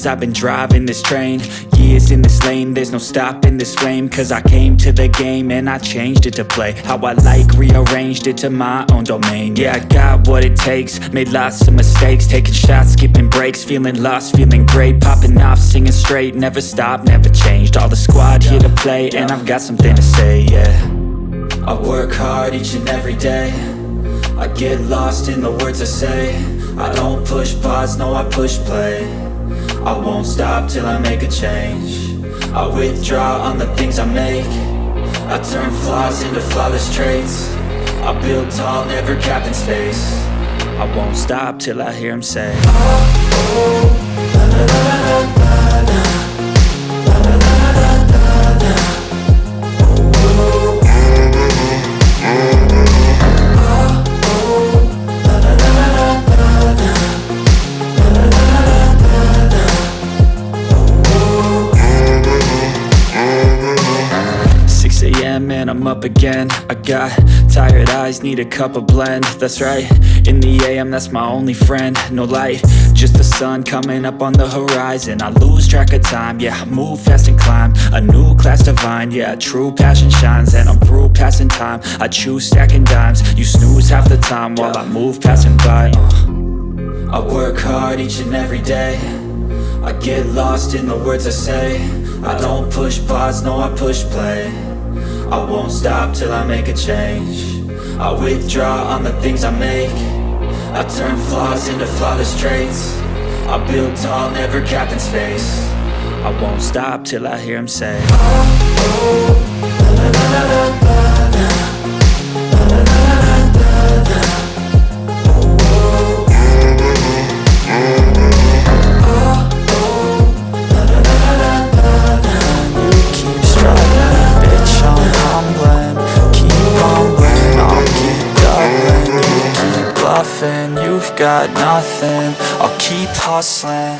years I've been driving this train, years in this lane, there's no stopping this flame. Cause I came to the game and I changed it to play how I like, rearranged it to my own domain. Yeah, I got what it takes, made lots of mistakes, taking shots, skipping breaks, feeling lost, feeling great, popping off, singing straight, never stopped, never changed. All the squad here to play, and I've got something to say, yeah. I work hard each and every day, I get lost in the words I say. I don't push pause, no I push play. I won't stop till I make a change. I withdraw on the things I make. I turn flaws into flawless traits. I build tall, never capped in space. I won't stop till I hear him say, oh, oh, la la la la la la. And I'm up again. I got tired eyes, need a cup of blend. That's right, in the AM, that's my only friend. No light, just the sun coming up on the horizon. I lose track of time, yeah, I move fast and climb a new class divine, yeah, true passion shines. And I'm through passing time, I choose stacking dimes. You snooze half the time while I move passing by. I work hard each and every day, I get lost in the words I say. I don't push pause, no I push play. I won't stop till I make a change. I withdraw on the things I make. I turn flaws into flawless traits. I build tall, never capped in space. I won't stop till I hear him say, oh, oh, la la la la la la. La la la la la la. Oh, oh. Oh, oh, la la la la la la. You keep struggling, bitch, I'm humbling. Keep mumbling, I'll keep doubling. You keep bluffing, you've got nothing. I'll keep hustling.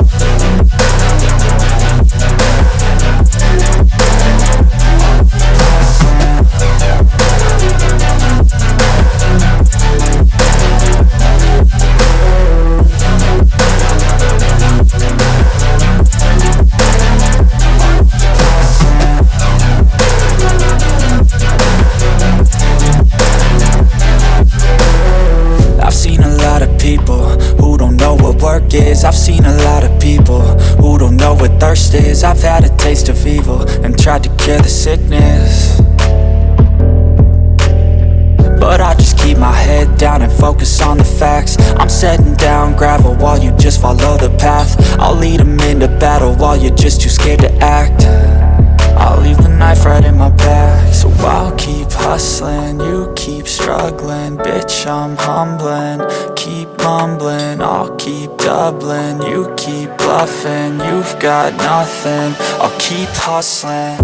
I've seen a lot of people who don't know what thirst is. I've had a taste of evil and tried to cure the sickness, but I just keep my head down and focus on the facts. I'm setting down gravel while you just follow the path. I'll lead them into battle while you're just too scared to act. I'll leave the knife right in my back. So I'll keep hustling, you keep struggling. Bitch, I'm humbling. Keep mumbling, I'll keep doubling. You keep bluffing, you've got nothing. I'll keep hustling.